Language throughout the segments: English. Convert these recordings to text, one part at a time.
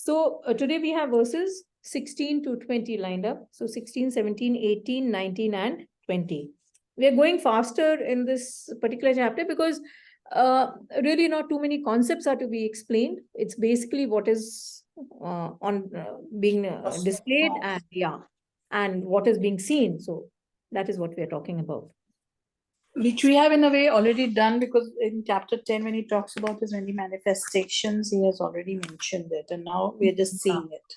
So today we have verses 16 to 20 lined up. So 16, 17, 18, 19, and 20. We are going faster in this particular chapter because really not too many concepts are to be explained. It's basically what is being displayed, and what is being seen. So that is what we are talking about. Which we have in a way already done, because in chapter 10, when he talks about his many manifestations, he has already mentioned it, and now we are just seeing it.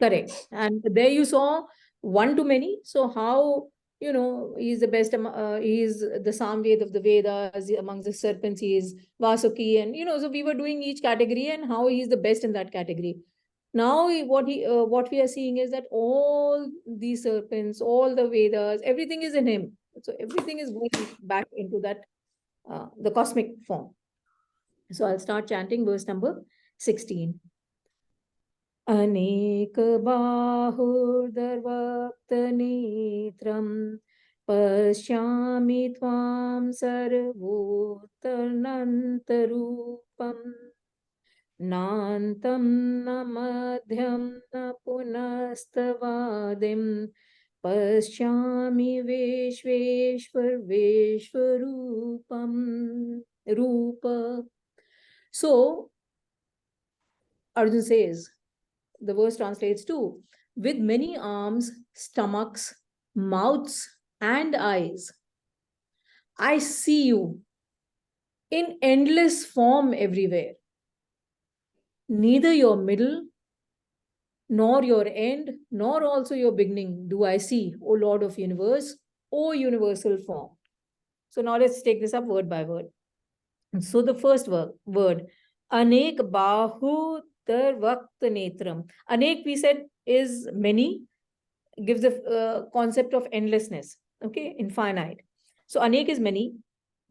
Correct. And there you saw one to many. So how, he's the best, he's the Samved of the Vedas, amongst the serpents, he is Vasuki. And, so we were doing each category and how he's the best in that category. Now, what we are seeing is that all these serpents, all the Vedas, everything is in him. So everything is going back into that, the cosmic form. So I'll start chanting verse number 16. अनेक बाहुर्दर्वक्तनेत्रं पश्यामि त्वां सर्वोत्तरनन्तरूपं नान्तं न मध्यं न पुनस्तवादिं पश्यामि विश्वेश्वर रूप. So Arjun says, the verse translates to, with many arms, stomachs, mouths, and eyes, I see you in endless form everywhere. Neither your middle, nor your end, nor also your beginning do I see, O Lord of universe, O universal form. So now let's take this up word by word. So the first word, Anek Bahu Darvakt Netram. Anek, we said, is many, gives the concept of endlessness, okay, infinite. So Anek is many.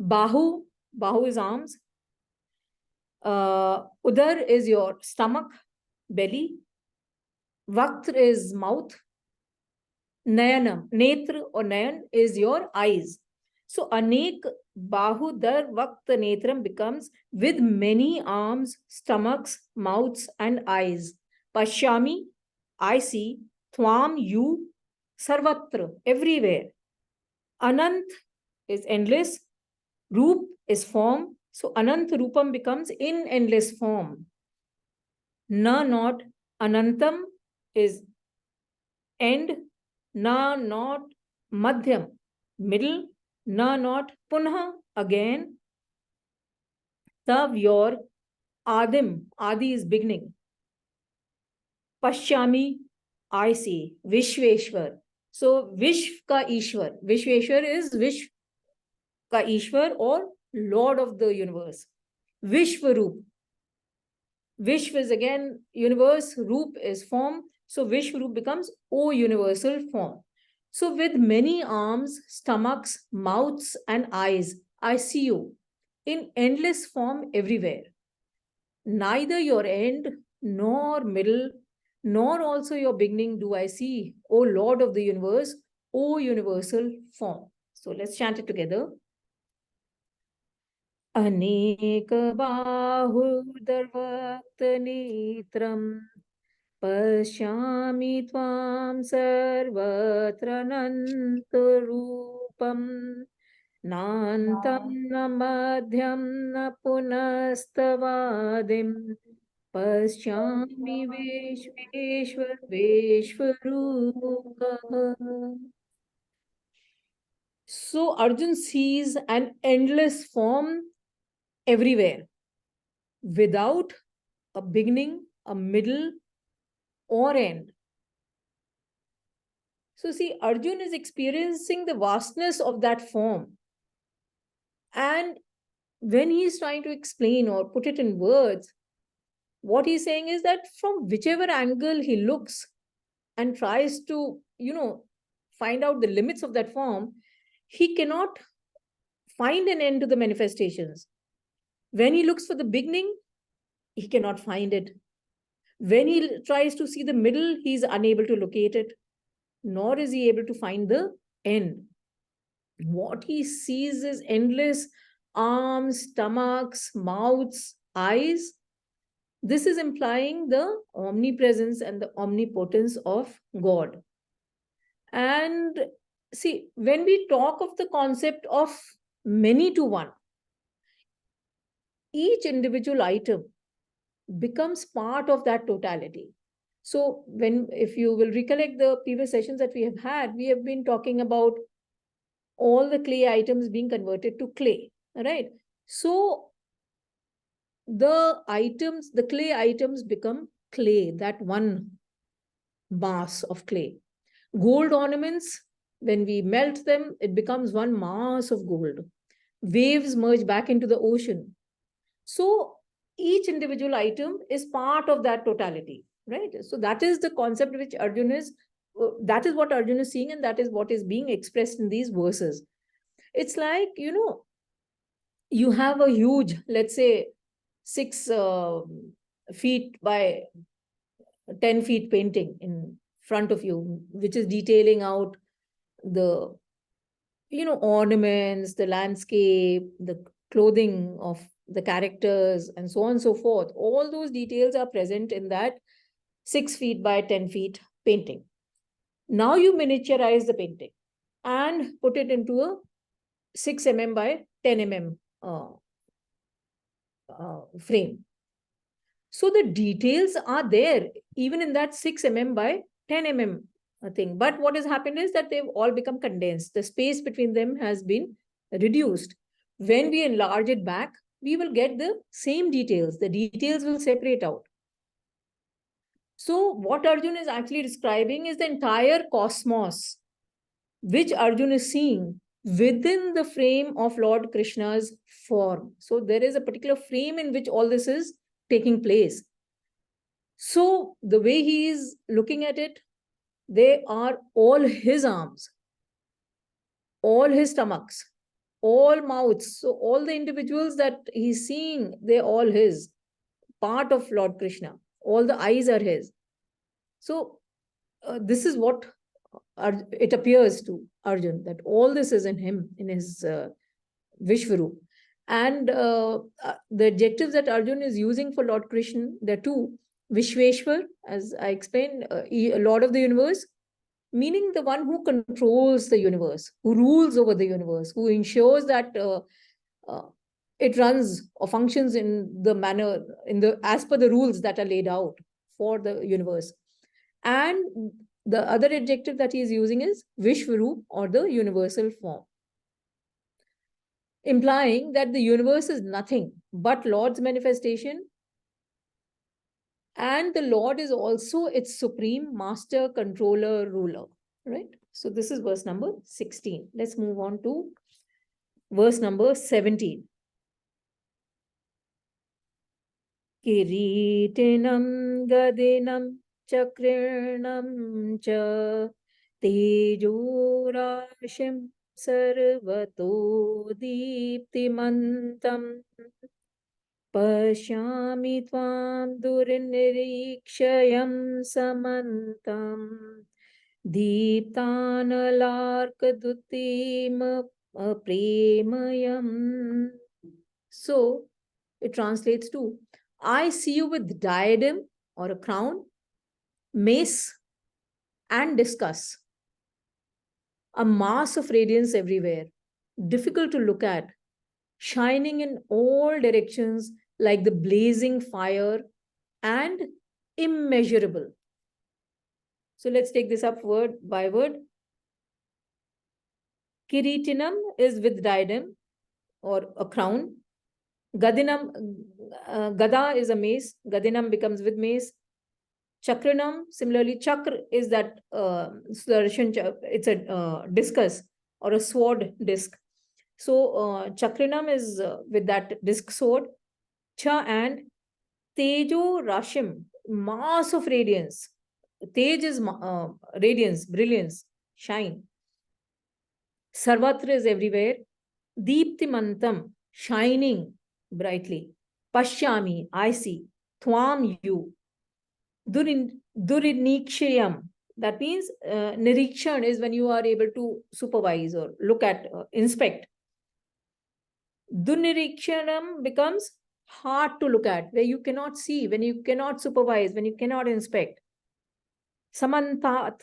Bahu is arms. Udar is your stomach, belly. Vakt is mouth. Nayanam, netra or nayan is your eyes. So Anek Bahu Dar Vakt Netram becomes with many arms, stomachs, mouths, and eyes. Pashyami, I see. Thwam, you. Sarvatra, everywhere. Anant is endless. Roop is form. So Anant Rupam becomes in endless form. Na, not. Anantam is end. Na, not. Madhyam, middle. Na, not. Punha, again. Tav, your. Adim, Adi is beginning. Pashyami, I see. Vishveshwar. So Vishv ka Ishwar. Vishveshwar is Vishv ka Ishwar or Lord of the universe. Vishvaroop. Vishv is again universe, Roop is form. So Vishvaroop becomes O universal form. So with many arms, stomachs, mouths, and eyes, I see you in endless form everywhere. Neither your end, nor middle, nor also your beginning do I see, O Lord of the universe, O universal form. So let's chant it together. अनेक बाहुर्दर्वक्तनेत्रं पश्यामि त्वां सर्वत्र अनन्तरूपं नान्तं न मध्यं न पुनस्तवादिं पश्यामि विश्वेश्वरूपः. So Arjun sees an endless form everywhere, without a beginning, a middle, or end. So see, Arjun is experiencing the vastness of that form. And when he's trying to explain or put it in words, what he's saying is that from whichever angle he looks and tries to, find out the limits of that form, he cannot find an end to the manifestations. When he looks for the beginning, he cannot find it. When he tries to see the middle, he is unable to locate it, nor is he able to find the end. What he sees is endless arms, stomachs, mouths, eyes, This is implying the omnipresence and the omnipotence of God. And see, when we talk of the concept of many to one, each individual item becomes part of that totality. So if you will recollect the previous sessions that we have been talking about all the clay items being converted to clay, right? So the clay items become clay, that one mass of clay. Gold ornaments, when we melt them, it becomes one mass of gold. Waves merge back into the ocean. So each individual item is part of that totality, right? So that is the concept which that is what Arjuna is seeing, and that is what is being expressed in these verses. It's like, you have a huge, let's say, 6 feet by 10 feet painting in front of you, which is detailing out the, ornaments, the landscape, the clothing of the characters, and so on and so forth. All those details are present in that 6 feet by 10 feet painting. Now you miniaturize the painting and put it into a 6 mm by 10 mm frame. So the details are there even in that 6 mm by 10 mm thing. But what has happened is that they've all become condensed. The space between them has been reduced. When we enlarge it back, we will get the same details. The details will separate out. So what Arjuna is actually describing is the entire cosmos, which Arjuna is seeing within the frame of Lord Krishna's form. So there is a particular frame in which all this is taking place. So the way he is looking at it, they are all his arms, all his stomachs, all mouths. So all the individuals that he's seeing, they're all his, part of Lord Krishna. All the eyes are his. So this is what it appears to Arjun, that all this is in him, in his Vishvarup. And the adjectives that Arjun is using for Lord Krishna, there are two. Vishveshwar, as I explained, Lord of the universe, meaning the one who controls the universe, who rules over the universe, who ensures that it runs or functions in the manner, as per the rules that are laid out for the universe. And the other adjective that he is using is Vishvarup, or the universal form, implying that the universe is nothing but Lord's manifestation, and the Lord is also its supreme master, controller, ruler, right? So this is verse number 16. Let's move on to verse number 17. Kiritinam gadinam chakrinam cha tejorashim sarvato diptimantam Pashyami tvam durinirikshayam samantam Deeptanalarkadutim premayam. So it translates to, I see you with diadem or a crown, mace, and discus. A mass of radiance everywhere, difficult to look at, shining in all directions like the blazing fire, and immeasurable. So let's take this up word by word. Kiritinam is with diadem or a crown. Gadinam, Gada is a mace. Gadinam becomes with mace. Chakranam, similarly, chakra is that it's a discus or a sword disc. So Chakranam is with that disc sword. Cha and Tejo Rashim, mass of radiance. Tej is radiance, brilliance, shine. Sarvatra is everywhere. Deeptimantam, shining brightly. Pashyami, I see. Twam, you. Durinnikshayam, that means nirikshan is when you are able to supervise or look at, inspect. Dunirikshanam becomes hard to look at, where you cannot see, when you cannot supervise, when you cannot inspect. Samantat,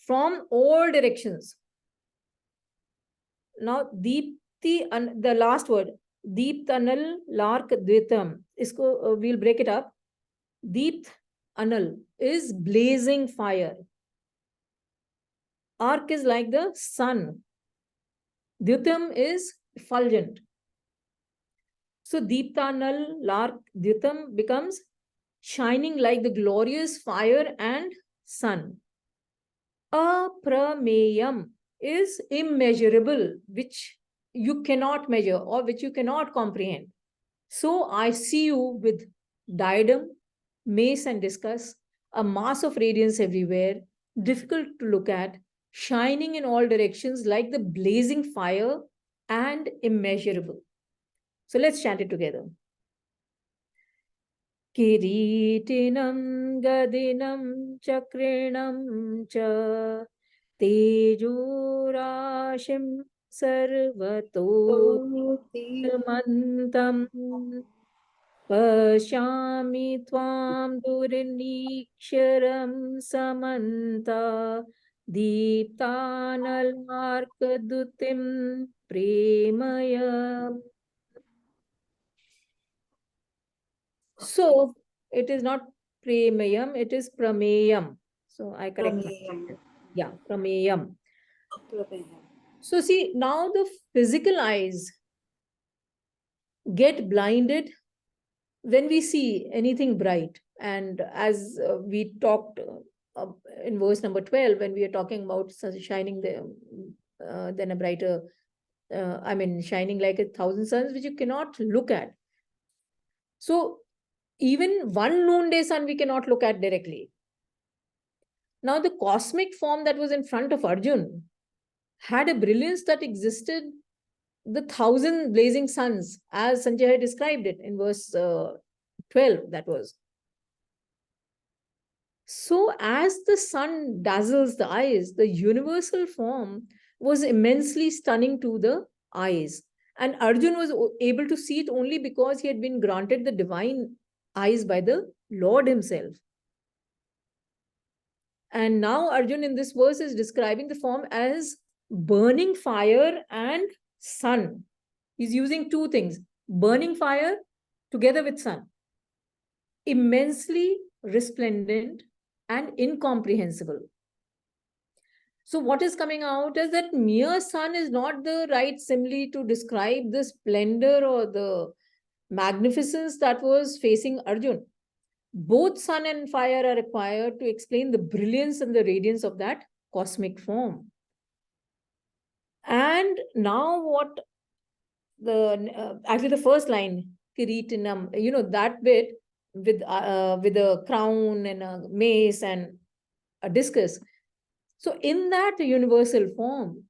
from all directions. Now, Deepti, the last word, Deep Anal Lark Dvitam. Isko, we'll break it up. Deep Anal is blazing fire. Arc is like the sun. Dvitam is effulgent. So Deeptanal Lark Dvitam becomes shining like the glorious fire and sun. Aprameyam is immeasurable, which you cannot measure or which you cannot comprehend. So I see you with diadem, mace, and discus, a mass of radiance everywhere, difficult to look at, shining in all directions like the blazing fire and immeasurable. So let's chant it together. Kiritinam gadinam chakrinam cha tejurashim sarvato mantam pashyami tvam durniksharam samanta deeptanalarkadutim premayam. So it is not premayam, it is prameyam. So I correct. Prameyam. Yeah, prameyam. Prameyam. So see, now the physical eyes get blinded when we see anything bright. And as we talked in verse number 12, when we are talking about shining then a brighter, shining like 1,000 suns, which you cannot look at. So even one noonday sun we cannot look at directly. Now the cosmic form that was in front of Arjun had a brilliance that existed the 1,000 blazing suns, as Sanjay had described it in verse 12, that was. So as the sun dazzles the eyes, the universal form was immensely stunning to the eyes. And Arjun was able to see it only because he had been granted the divine eyes by the Lord himself. And now Arjun in this verse is describing the form as burning fire and sun. He's using two things, burning fire together with sun. Immensely resplendent and incomprehensible. So what is coming out is that mere sun is not the right simile to describe the splendor or the magnificence that was facing Arjun. Both sun and fire are required to explain the brilliance and the radiance of that cosmic form. And now what actually the first line, Kiritinam, that bit with a crown and a mace and a discus. So in that universal form,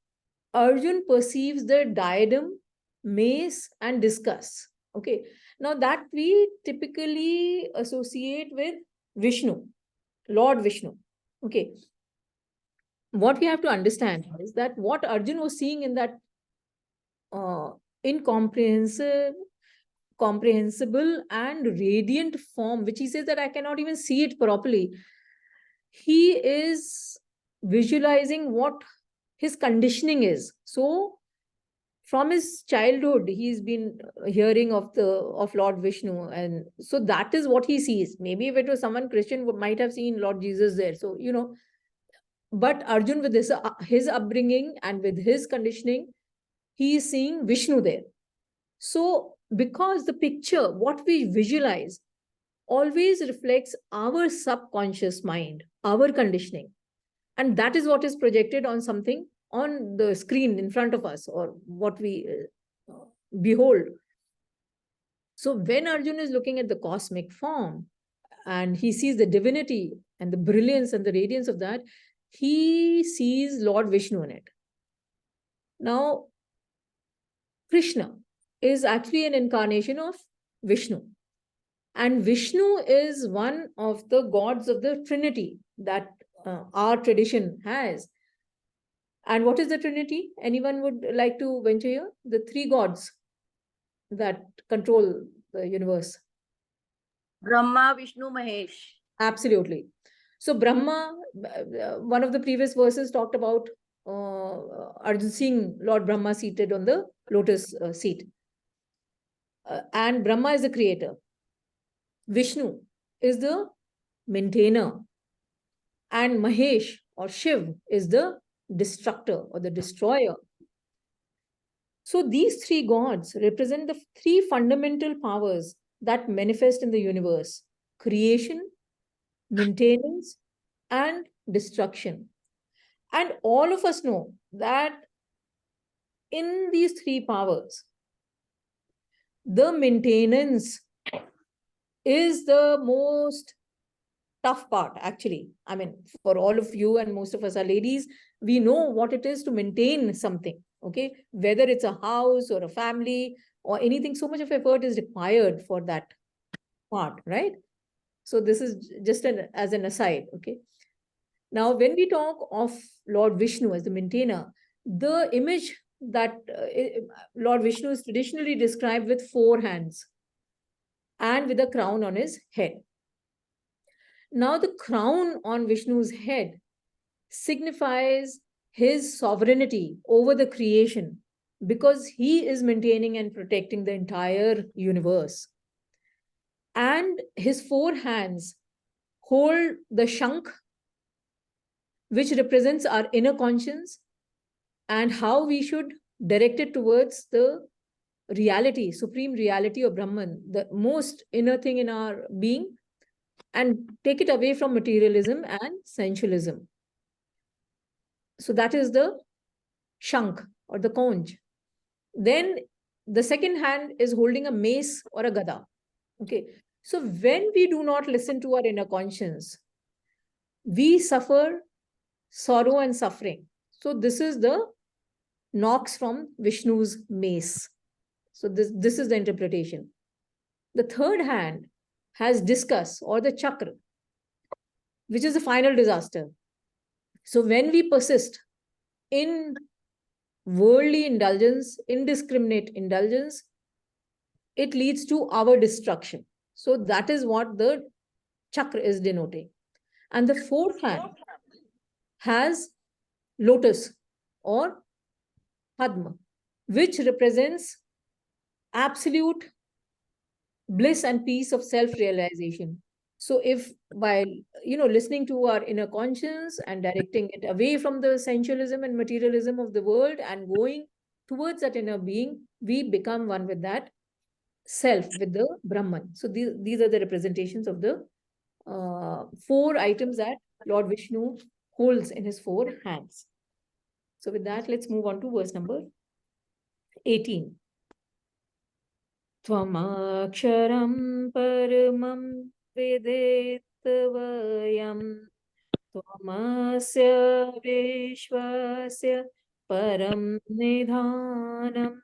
Arjun perceives the diadem, mace, and discus. Okay. Now that we typically associate with Vishnu, Lord Vishnu. Okay. What we have to understand is that what Arjun was seeing in that comprehensible and radiant form, which he says that I cannot even see it properly. He is visualizing what his conditioning is. So from his childhood, he's been hearing of Lord Vishnu. And so that is what he sees. Maybe if it was someone Christian, might have seen Lord Jesus there. So, but Arjun with his upbringing and with his conditioning, he is seeing Vishnu there. So because the picture, what we visualize, always reflects our subconscious mind, our conditioning. And that is what is projected on something on the screen in front of us, or what we behold. So when Arjun is looking at the cosmic form and he sees the divinity and the brilliance and the radiance of that, he sees Lord Vishnu in it. Now, Krishna is actually an incarnation of Vishnu. And Vishnu is one of the gods of the Trinity that our tradition has. And what is the Trinity? Anyone would like to venture here? The three gods that control the universe? Brahma, Vishnu, Mahesh. Absolutely. So Brahma, one of the previous verses talked about Arjun seeing Lord Brahma seated on the lotus seat. And Brahma is the creator. Vishnu is the maintainer. And Mahesh or Shiv is the destructor or the destroyer. So these three gods represent the three fundamental powers that manifest in the universe: creation, maintenance, and destruction. And all of us know that in these three powers, the maintenance is the most tough part, actually. I mean, for all of you and most of us are ladies, we know what it is to maintain something, okay? Whether it's a house or a family or anything, so much of effort is required for that part, right? So this is just as an aside, okay? Now, when we talk of Lord Vishnu as the maintainer, the image that Lord Vishnu is traditionally described with 4 hands and with a crown on his head. Now, the crown on Vishnu's head signifies his sovereignty over the creation because he is maintaining and protecting the entire universe. And his 4 hands hold the Shankh, which represents our inner conscience and how we should direct it towards the reality, supreme reality of Brahman, the most inner thing in our being, and take it away from materialism and sensualism. So that is the Shankh or the conch. Then the second hand is holding a mace or a gada. Okay. So when we do not listen to our inner conscience, we suffer sorrow and suffering. So this is the knocks from Vishnu's mace. So this is the interpretation. The third hand has discus or the chakra, which is the final disaster. So when we persist in worldly indulgence, indiscriminate indulgence, it leads to our destruction. So that is what the chakra is denoting. And the fourth hand has lotus or Padma, which represents absolute bliss and peace of self-realization. So if by listening to our inner conscience and directing it away from the sensualism and materialism of the world and going towards that inner being, we become one with that self, with the Brahman. So these are the representations of the 4 items that Lord Vishnu holds in his 4 hands. So with that, let's move on to verse number 18. Tvamaksharam paramam vedetvayam tvamasya vishwasya param nidhanam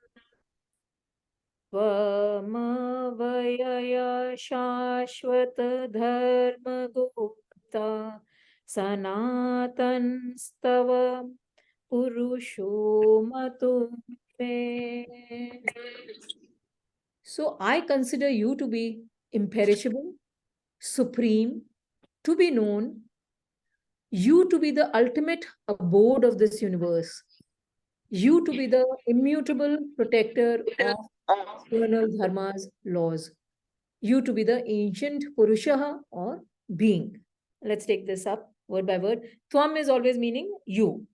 tvamavayaya shashvata dharma gupta sanatan stava purusho matu me. So I consider you to be imperishable, supreme, to be known, you to be the ultimate abode of this universe, you to be the immutable protector of eternal dharmas, laws, you to be the ancient Purusha or being. Let's take this up word by word. Tvam is always meaning you.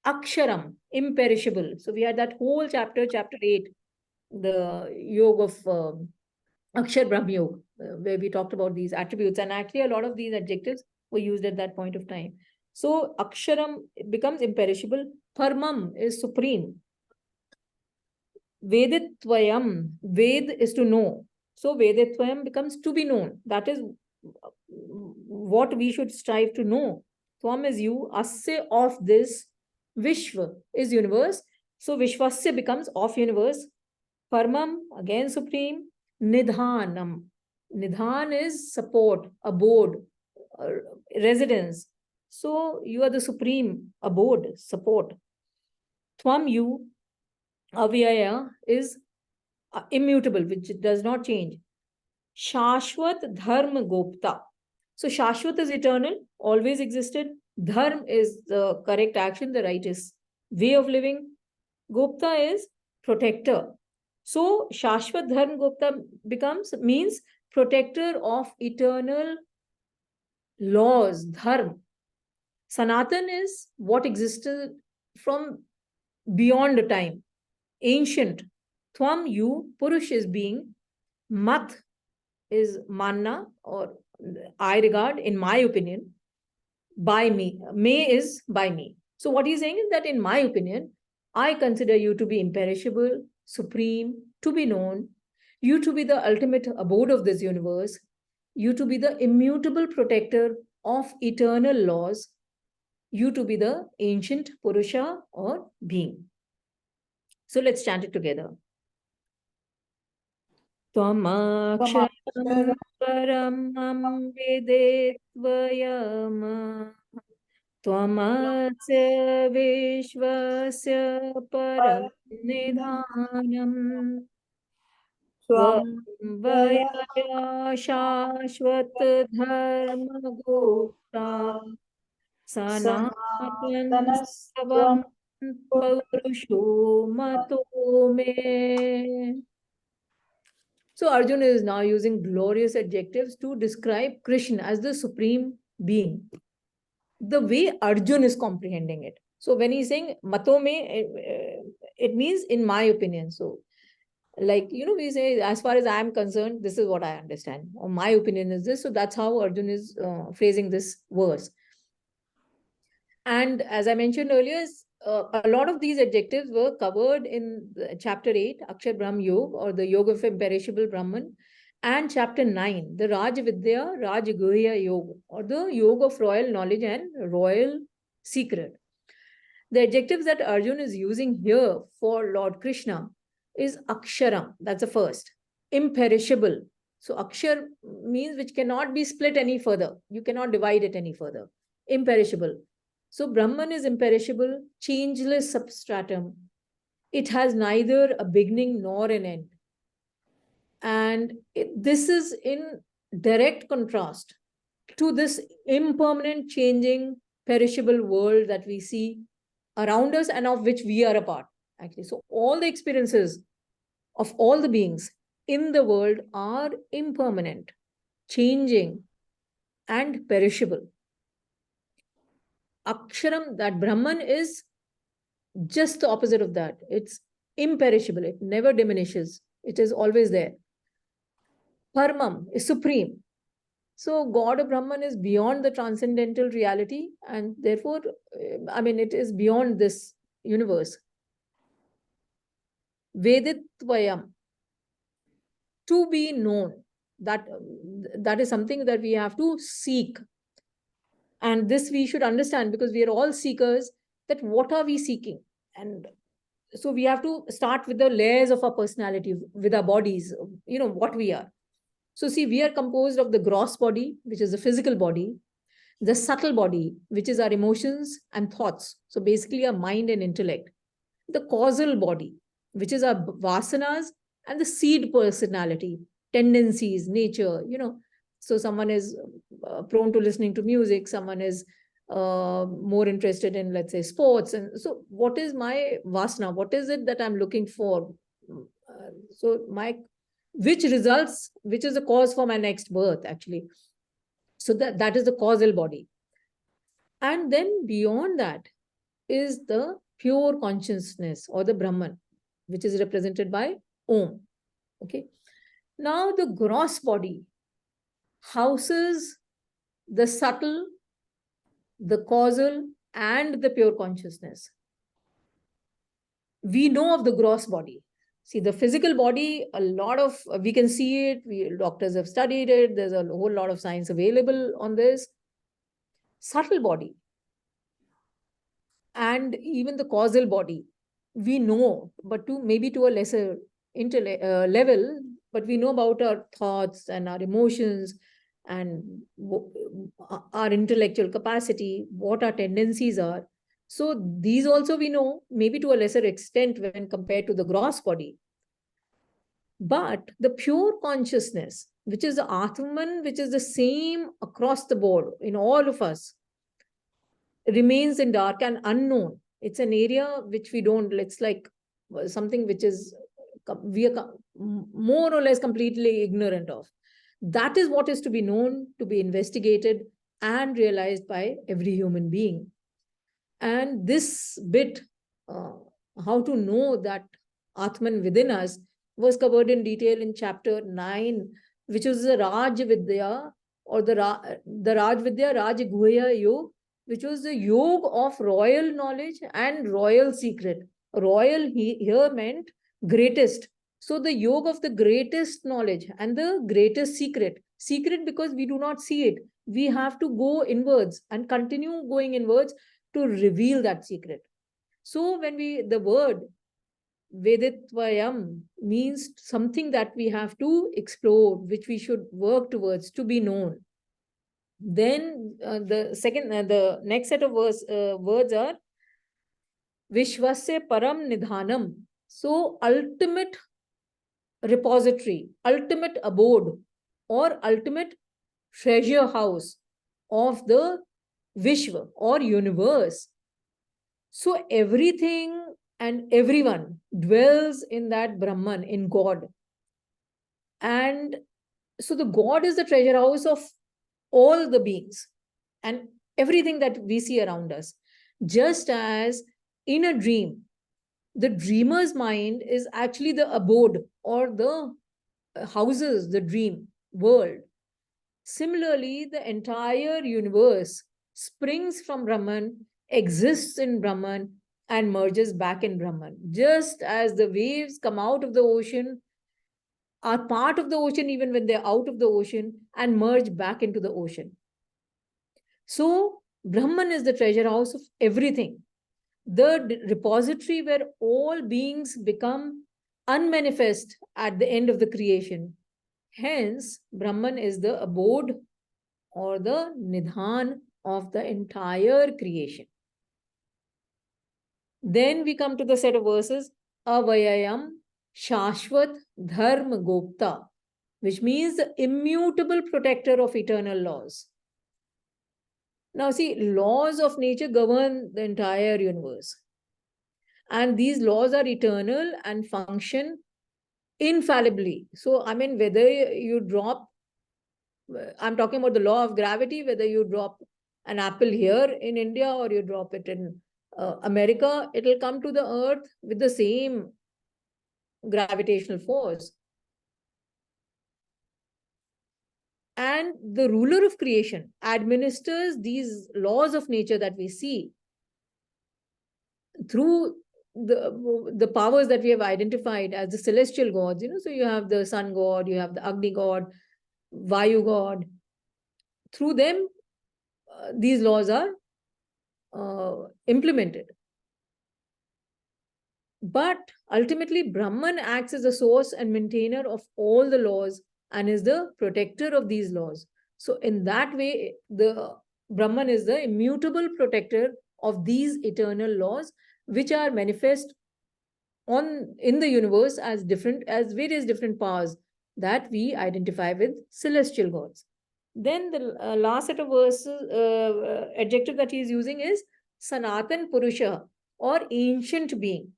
Aksharam, imperishable. So we had that whole chapter, chapter 8, the yoga of Akshar Brahma Yoga, where we talked about these attributes. And actually, a lot of these adjectives were used at that point of time. So Aksharam becomes imperishable. Paramam is supreme. Veditvayam, Ved is to know. So Veditvayam becomes to be known. That is what we should strive to know. Tvam is you, Asya of this, Vishva is universe. So Vishvasya becomes of universe. Paramam, again supreme. Nidhanam. Nidhan is support, abode, residence. So you are the supreme abode, support. Tvam, you. Avyaya is immutable, which does not change. Shashwat Dharma Gopta. So Shashwat is eternal, always existed. Dharma is the correct action, the righteous way of living. Gopta is protector. So Shashwat Dharma Gopta means protector of eternal laws, dharma. Sanatan is what existed from beyond time, ancient. Tvam, you, Purush is being, Mat is manna, or I regard, in my opinion, by me. May is by me. So what he's saying is that in my opinion, I consider you to be imperishable, supreme, to be known, you to be the ultimate abode of this universe, you to be the immutable protector of eternal laws, you to be the ancient Purusha or being. So let's chant it together. Tvamaksharam paramam vedetvayam Tvamasya vishvasya param nidhanam Tvaya shashvat dharma gopta Sanatan savam purusho mato me. So Arjuna is now using glorious adjectives to describe Krishna as the supreme being. The way Arjuna is comprehending it. So when he's saying mato me, it means in my opinion. So like, we say, as far as I am concerned, this is what I understand. Or my opinion is this. So that's how Arjuna is phrasing this verse. And as I mentioned earlier, a lot of these adjectives were covered in chapter 8, Akshar Brahm Yoga, or the Yoga of Imperishable Brahman, and chapter 9, the Raj Vidya Raj Guhya Yoga, or the Yoga of Royal Knowledge and Royal Secret. The adjectives that Arjuna is using here for Lord Krishna is Aksharam, that's the first, imperishable. So Akshar means which cannot be split any further. You cannot divide it any further. Imperishable. So Brahman is imperishable, changeless substratum. It has neither a beginning nor an end. And this is in direct contrast to this impermanent, changing, perishable world that we see around us and of which we are a part, actually. So all the experiences of all the beings in the world are impermanent, changing, and perishable. Aksharam, that Brahman, is just the opposite of that. It's imperishable. It never diminishes. It is always there. Paramam is supreme. So God of Brahman is beyond the transcendental reality, and therefore, it is beyond this universe. Veditvayam, to be known. That is something that we have to seek. And this we should understand, because we are all seekers, that what are we seeking? And so we have to start with the layers of our personality, with our bodies, what we are. So see, we are composed of the gross body, which is the physical body, the subtle body, which is our emotions and thoughts. So basically our mind and intellect. The causal body, which is our vasanas and the seed personality, tendencies, nature, So someone is prone to listening to music, someone is more interested in, let's say, sports. And so what is my vasana? What is it that I'm looking for? Which is the cause for my next birth, actually. So that is the causal body. And then beyond that is the pure consciousness, or the Brahman, which is represented by Om. Okay. Now the gross body houses the subtle, the causal, and the pure consciousness. We know of the gross body. See, the physical body, we can see it, doctors have studied it, there's a whole lot of science available on this. Subtle body, and even the causal body, we know, but maybe to a lesser level, but we know about our thoughts and our emotions and our intellectual capacity, what our tendencies are. So these also we know, maybe to a lesser extent when compared to the gross body. But the pure consciousness, which is the Atman, which is the same across the board in all of us, remains in dark and unknown. It's an area which we don't, it's like something which is, we are more or less completely ignorant of. That is what is to be known, to be investigated, and realized by every human being. And this bit, how to know that Atman within us, was covered in detail in chapter 9, which is the Raj Vidya, or the Raj Vidya, Raj Guhya Yoga, which was the yoga of royal knowledge and royal secret. Royal here meant greatest. So the yoga of the greatest knowledge and the greatest secret. Secret because we do not see it. We have to go inwards and continue going inwards to reveal that secret. So when the word Veditvayam means something that we have to explore, which we should work towards to be known. Then the next set of words are Vishwasya Param Nidhanam. So ultimate repository, ultimate abode, or ultimate treasure house of the Vishwa or universe. So everything and everyone dwells in that Brahman, in God. And so the God is the treasure house of all the beings and everything that we see around us. Just as in a dream, the dreamer's mind is actually the abode or the houses, the dream world. Similarly, the entire universe springs from Brahman, exists in Brahman, and merges back in Brahman. Just as the waves come out of the ocean, are part of the ocean even when they're out of the ocean, and merge back into the ocean. So, Brahman is the treasure house of everything, the repository where all beings become unmanifest at the end of the creation. Hence, Brahman is the abode or the nidhan of the entire creation. Then we come to the set of verses, Avayayam Shashvat Dharma Gopta, which means the immutable protector of eternal laws. Now see, laws of nature govern the entire universe. And these laws are eternal and function infallibly. So, I mean, whether you drop, I'm talking about the law of gravity, whether you drop an apple here in India or you drop it in America, it will come to the earth with the same gravitational force. And the ruler of creation administers these laws of nature that we see through the powers that we have identified as the celestial gods. So you have the sun god, you have the Agni god, Vayu god. Through them, these laws are implemented. But ultimately, Brahman acts as a source and maintainer of all the laws and is the protector of these laws. So in that way, the Brahman is the immutable protector of these eternal laws, which are manifest in the universe as various different powers that we identify with celestial gods. Then the last set of verses, adjective that he is using is Sanatan Purusha, or ancient being.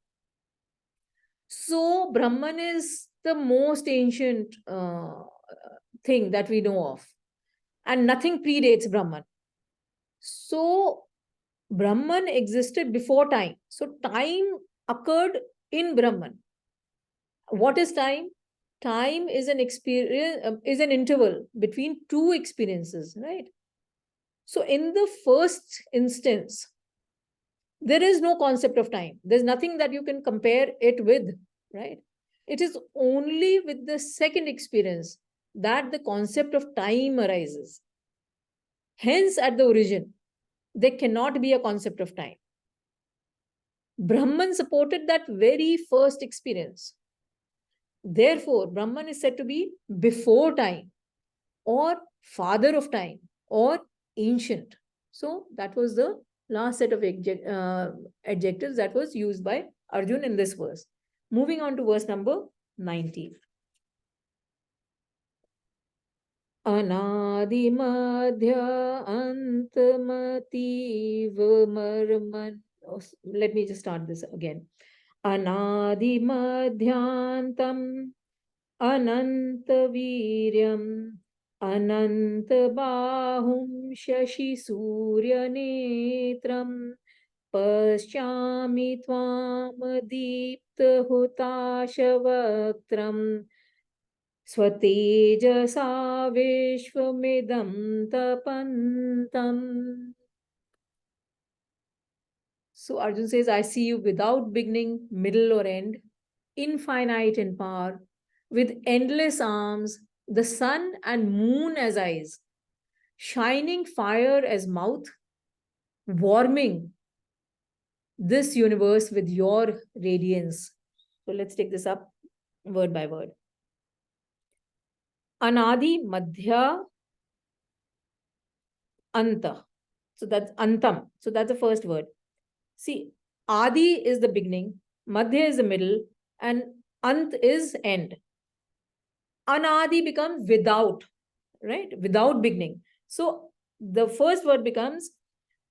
So Brahman is the most ancient thing that we know of, and nothing predates Brahman. So Brahman existed before time. So time occurred in Brahman. What is time? Time is an experience, is an interval between two experiences, right? So in the first instance, there is no concept of time. There's nothing that you can compare it with, right? It is only with the second experience that the concept of time arises. Hence, at the origin, there cannot be a concept of time. Brahman supported that very first experience. Therefore, Brahman is said to be before time, or father of time, or ancient. So that was the last set of adjectives that was used by Arjun in this verse. Moving on to verse number 19. Anadi madhya antamativa marman. Let me just start this again. Anadi madhyantam anantaviryam anantabahum shashi surya netram पश्यामि त्वां दीप्तहुताशवक्त्रं स्वतेजसा विश्वमिदं तपन्तम्. So Arjun says, I see you without beginning, middle, or end, infinite in power, with endless arms, the sun and moon as eyes, shining fire as mouth, warming this universe with your radiance. So let's take this up word by word. Anadi, Madhya, Anta. So that's Antam. So that's the first word. See, Adi is the beginning, Madhya is the middle, and Ant is end. Anadi becomes without, right? Without beginning. So the first word becomes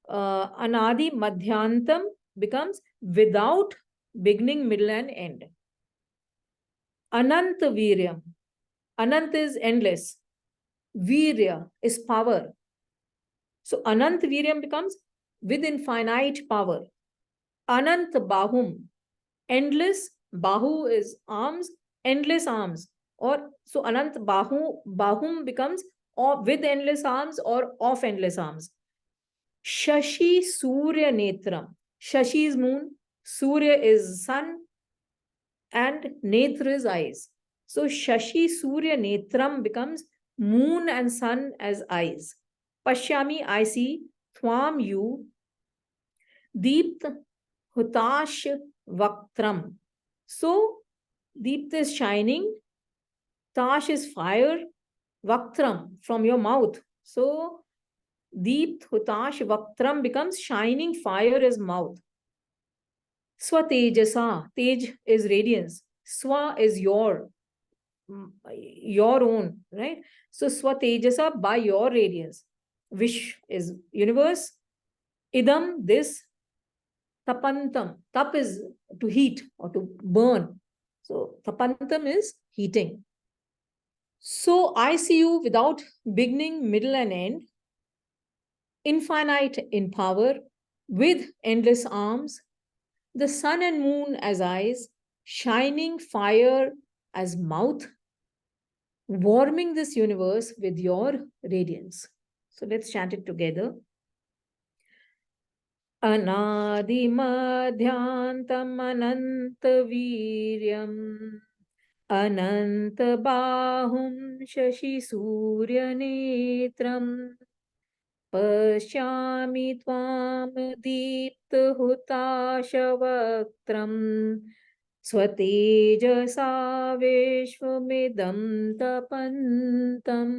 Anadi, Madhyantam becomes without beginning, middle, and end. Ananta Viryam. Anant is endless. Virya is power. So Anant Viryam becomes with infinite power. Anant Bahum. Endless. Bahu is arms. Endless arms. Or so Anant Bahum becomes with endless arms or of endless arms. Shashi Surya Netram. Shashi is moon. Surya is sun. And Netra is eyes. So Shashi Surya Netram becomes moon and sun as eyes. Pashyami, I see. Thwam, you. Deept, Hutash, Vaktram. So Deept is shining. Tash is fire. Vaktram from your mouth. So Deept, Hutash, Vaktram becomes shining fire as mouth. Swatejasa. Tej is radiance. Swa is your own, right? So Swatejasa, by your radiance. Vish is universe. Idam, this. Tapantam. Tap is to heat or to burn. So tapantam is heating. So I see you without beginning, middle, and end, infinite in power, with endless arms, the sun and moon as eyes, shining fire as mouth, warming this universe with your radiance. So let's chant it together. Anadimadhyantam anantaviryam anantabahum shashi surya netram pashyami tvam deeptahutashavaktam swatejasa vishvamidam tapantam.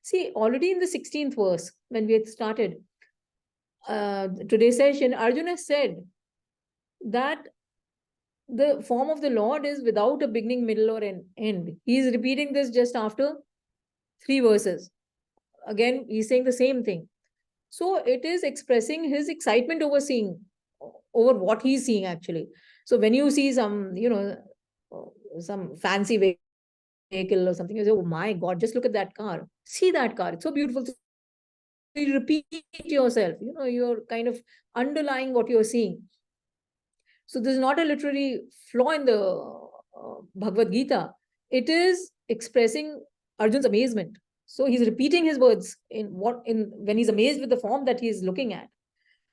See, already in the 16th verse, when we had started today's session, Arjuna said that the form of the Lord is without a beginning, middle, or end. He is repeating this just after 3 verses. Again, he's saying the same thing. So it is expressing his excitement over what he's seeing actually. So when you see some, some fancy vehicle or something, you say, oh my God, just look at that car. See that car. It's so beautiful. So you repeat yourself, you're kind of underlying what you're seeing. So this is not a literary flaw in the Bhagavad Gita. It is expressing Arjun's amazement. So he's repeating his words when he's amazed with the form that he's looking at.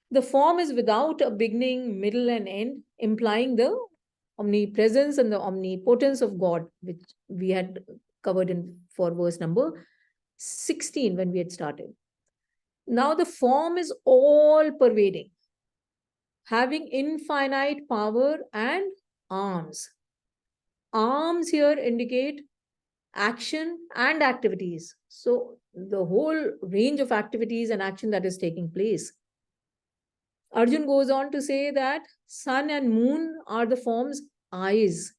The form is without a beginning, middle, and end, implying the omnipresence and the omnipotence of God, which we had covered for verse number 16 when we had started. Now the form is all pervading, having infinite power and arms. Arms here indicate action and activities. So the whole range of activities and action that is taking place. Arjun goes on to say that sun and moon are the form's eyes.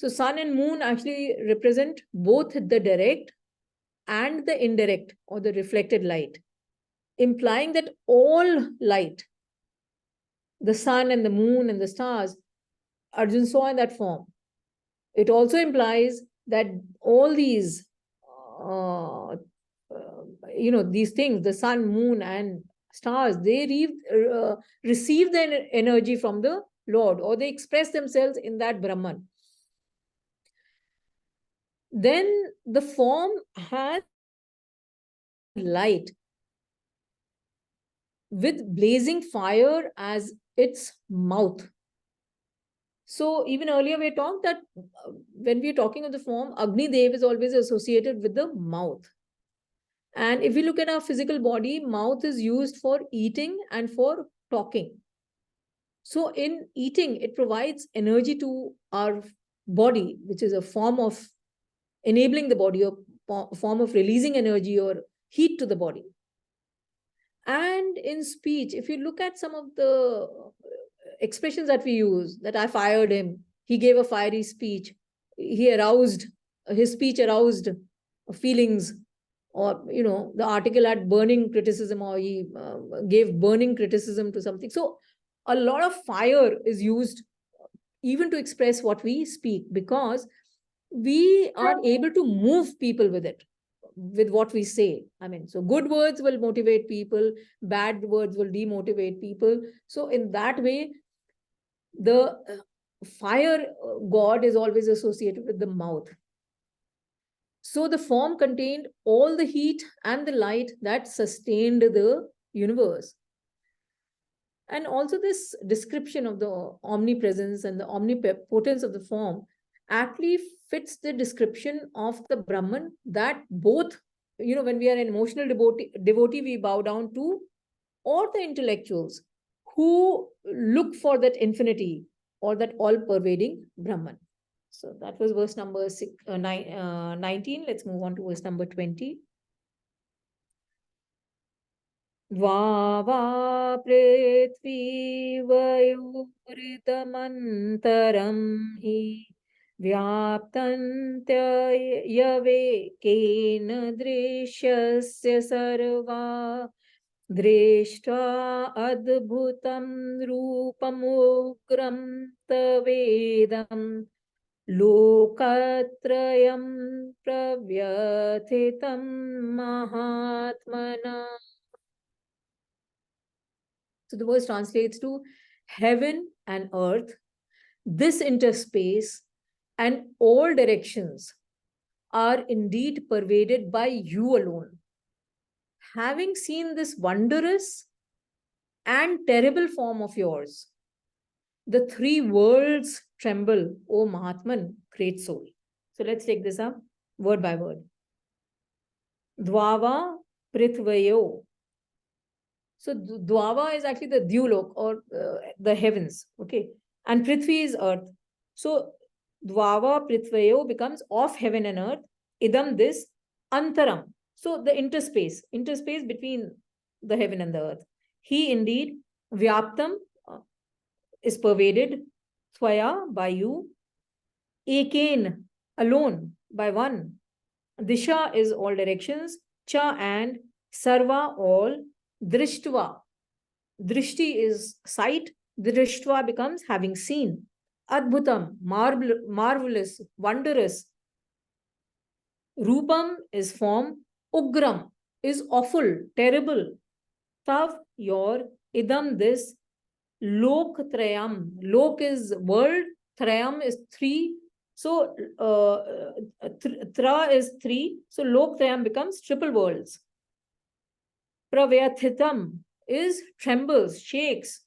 So sun and moon actually represent both the direct and the indirect or the reflected light, implying that all light, the sun and the moon and the stars, Arjun saw in that form. It also implies that all these, these things, the sun, moon, and stars, they receive the energy from the Lord, or they express themselves in that Brahman. Then the form has light with blazing fire as its mouth. So even earlier we talked that when we're talking of the form, Agni Dev is always associated with the mouth. And if we look at our physical body, mouth is used for eating and for talking. So in eating, it provides energy to our body, which is a form of enabling the body, or a form of releasing energy or heat to the body. And in speech, if you look at some of the expressions that we use, that I fired him, he gave a fiery speech, his speech aroused feelings, or the article had burning criticism, or he gave burning criticism to something. So a lot of fire is used even to express what we speak, because we are able to move people with it, with what we say. I mean, so good words will motivate people, bad words will demotivate people. So in that way, the fire god is always associated with the mouth. So the form contained all the heat and the light that sustained the universe. And also this description of the omnipresence and the omnipotence of the form actually fits the description of the Brahman, that both, when we are an emotional devotee, we bow down to, or the intellectuals who look for that infinity or that all-pervading Brahman. So that was verse number 19. Let's move on to verse number 20. Vava prithvi vayuritamantram hi vyaptantya yavekena drishyasya sarva drishtva adbhutam rupamugram tavedam lokatrayam pravyathitam mahatmana. So the verse translates to heaven and earth, this interspace, and all directions are indeed pervaded by you alone. Having seen this wondrous and terrible form of yours, the three worlds tremble, O Mahatman, great soul. So let's take this up word by word. Dvava Prithvayo. So Dvava is actually the Dyulok, or the heavens, okay? And Prithvi is earth. So Dvava Prithvayo becomes of heaven and earth. Idam, this, Antaram. So the interspace between the heaven and the earth. He indeed, Vyaptam, is pervaded, Swaya, by you. Eken, alone, by one. Disha is all directions. Cha and Sarva, all. Drishtva. Drishti is sight. Drishtva becomes having seen. Adbhutam, marvelous, wondrous. Rupam is form. Ugram is awful, terrible. Tav, your. Idam, this. Lok Trayam. Lok is world. Trayam is three. So Tra is three. So Lok Trayam becomes triple worlds. Pravyathitam is trembles, shakes.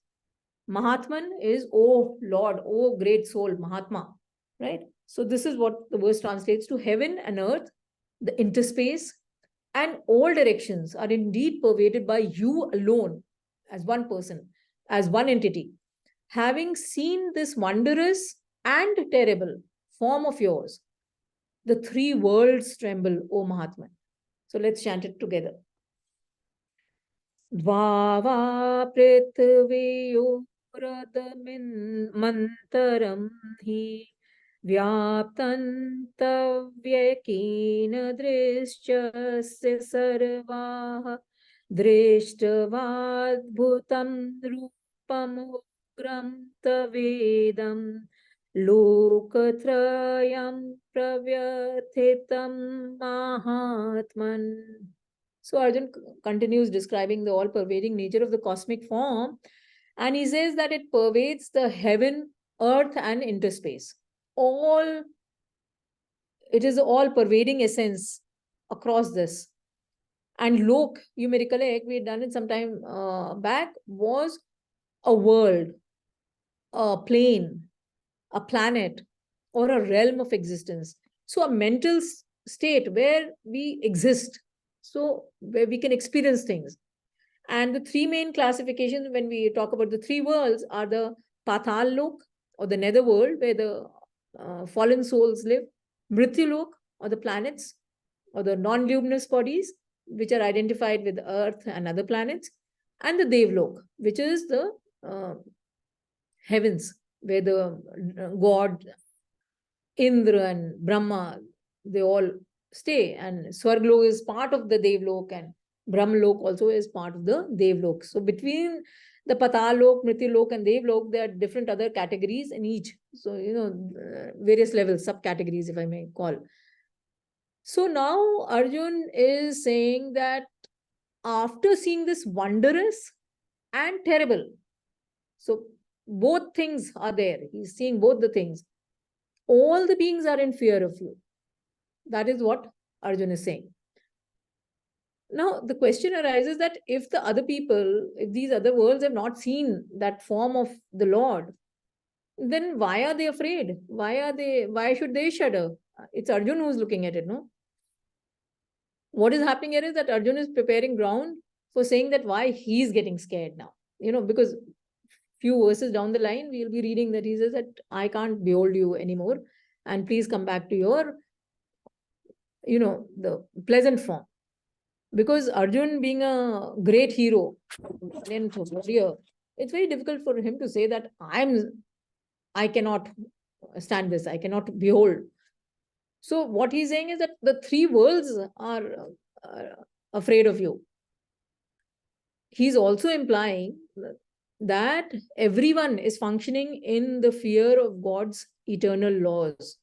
Mahatman is, oh Lord, oh great soul, Mahatma. Right? So this is what the verse translates to: heaven and earth, the interspace, and all directions are indeed pervaded by you alone, as one person, as one entity. Having seen this wondrous and terrible form of yours, the three worlds tremble, O Mahatman. So let's chant it together. Dvava prithviyo pradamin mantaram hi व्याप्तन्तव्यकेन दृश्यस्य सर्वाः दृष्ट्वाद्भुतं रूपमुग्रं तवेदं लोकत्रयं प्रव्यथितं महात्मन्. So Arjun continues describing the all-pervading nature of the cosmic form, and he says that it pervades the heaven, earth, and interspace. It is all-pervading essence across this. And Lok, you may recollect, we had done it some time back, was a world, a plane, a planet, or a realm of existence. So a mental state where we exist, so where we can experience things. And the three main classifications when we talk about the three worlds are the Patal Lok, or the nether world, where the fallen souls live, Mrityu Lok, or the planets, or the non-luminous bodies, which are identified with Earth and other planets, and the Devlok, which is the heavens, where the god Indra and Brahma, they all stay. And Swarglok is part of the Devlok, and Brahmlok also is part of the Devlok. So between the Patalok, Mrityulok, and Devlok, there are different other categories in each. So, various levels, subcategories, if I may call. So now Arjun is saying that after seeing this wondrous and terrible, so both things are there. He's seeing both the things. All the beings are in fear of you. That is what Arjun is saying. Now, the question arises that if the other people, if these other worlds have not seen that form of the Lord, then why are they afraid? Why should they shudder? It's Arjun who's looking at it, no? What is happening here is that Arjun is preparing ground for saying that why he's getting scared now. Because few verses down the line, we'll be reading that he says that I can't behold you anymore, and please come back to your, the pleasant form. Because Arjun, being a great hero, warrior, it's very difficult for him to say that I cannot stand this, I cannot behold. So what he's saying is that the three worlds are afraid of you. He's also implying that everyone is functioning in the fear of God's eternal laws.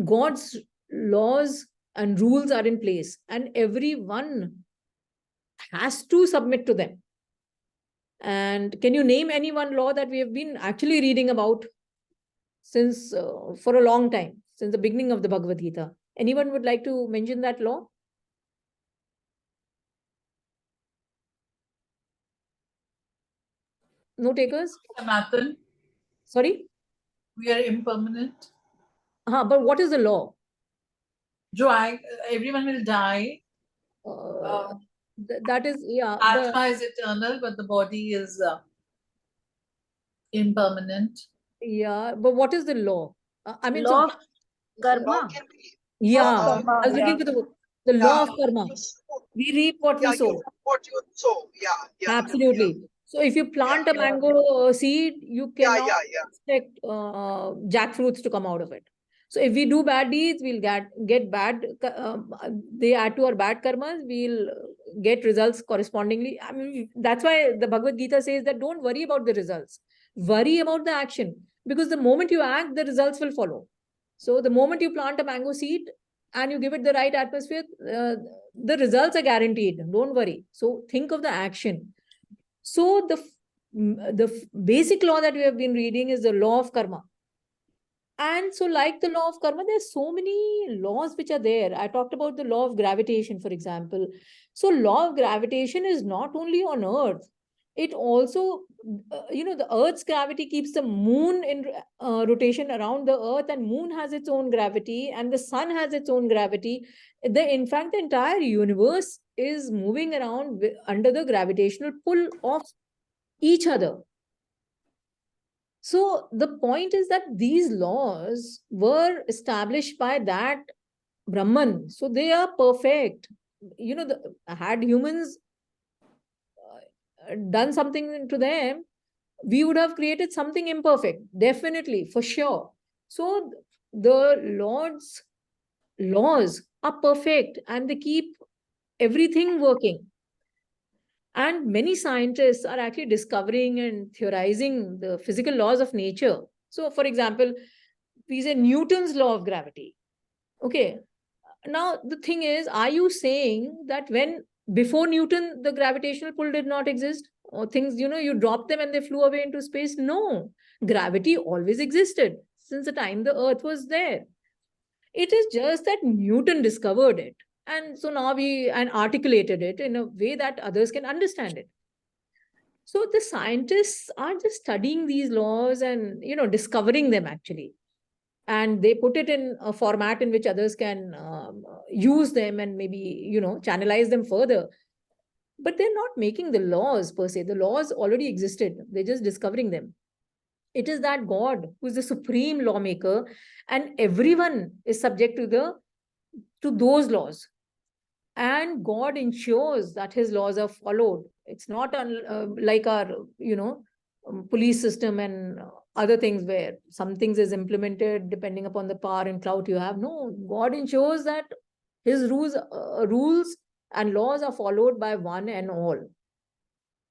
God's laws and rules are in place, and everyone has to submit to them. And can you name any one law that we have been actually reading about since for a long time, since the beginning of the Bhagavad Gita? Anyone would like to mention that law? No takers? Nathan, Sorry? we are impermanent. But what is the law? Everyone will die. That is, yeah. Atma is eternal, but the body is impermanent. Yeah, but what is the law? I mean, Law of so, karma. yeah, karma, I was looking for the law of karma. We reap what we you sow. reap what you sow. Yeah. Absolutely. So if you plant a mango seed, you cannot Yeah. expect jackfruits to come out of it. So if we do bad deeds, we'll get bad. They add to our bad karmas. We'll get results correspondingly. I mean, that's why the Bhagavad Gita says that don't worry about the results. Worry about the action, because the moment you act, the results will follow. So the moment you plant a mango seed and you give it the right atmosphere, the results are guaranteed. Don't worry. So think of the action. So the basic law that we have been reading is the law of karma. And so like the law of karma, there's so many laws which are there. I talked about the law of gravitation, for example. So law of gravitation is not only on Earth. It also, the Earth's gravity keeps the moon in rotation around the Earth, and moon has its own gravity, and the sun has its own gravity. In fact, the entire universe is moving around under the gravitational pull of each other. So the point is that these laws were established by that Brahman. So they are perfect. Had humans done something to them, we would have created something imperfect, definitely, for sure. So the Lord's laws are perfect and they keep everything working. And many scientists are actually discovering and theorizing the physical laws of nature. So, for example, we say Newton's law of gravity. Okay. Now, the thing is, are you saying that when before Newton, the gravitational pull did not exist? Or things, you drop them and they flew away into space? No. Gravity always existed since the time the earth was there. It is just that Newton discovered it. And so now and articulated it in a way that others can understand it. So the scientists are just studying these laws and, discovering them actually. And they put it in a format in which others can use them and maybe, channelize them further. But they're not making the laws per se. The laws already existed. They're just discovering them. It is that God who is the supreme lawmaker, and everyone is subject to those laws. And God ensures that his laws are followed. It's not like our, police system and other things where some things is implemented depending upon the power and clout you have. No, God ensures that his rules and laws are followed by one and all.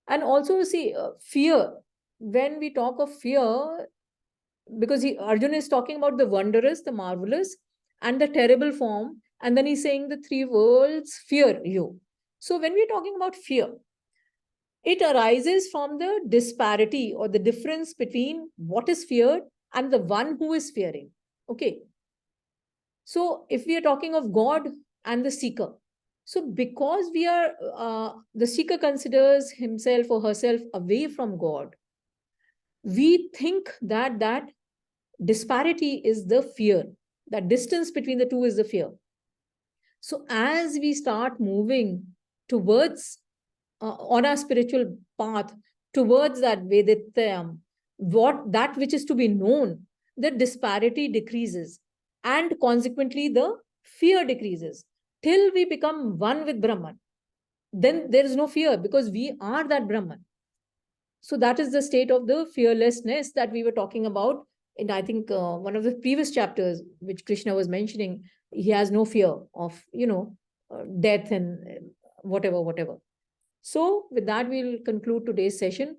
And also, see, fear. When we talk of fear, because Arjuna is talking about the wondrous, the marvelous, and the terrible form. And then he's saying the three worlds fear you. So when we're talking about fear, it arises from the disparity or the difference between what is feared and the one who is fearing. Okay. So if we are talking of God and the seeker, so because the seeker considers himself or herself away from God, we think that disparity is the fear. That distance between the two is the fear. So as we start moving towards, on our spiritual path, towards that Vedatyam, that which is to be known, the disparity decreases. And consequently, the fear decreases till we become one with Brahman. Then there is no fear because we are that Brahman. So that is the state of the fearlessness that we were talking about. And I think one of the previous chapters, which Krishna was mentioning, he has no fear of, death and whatever. So with that, we'll conclude today's session.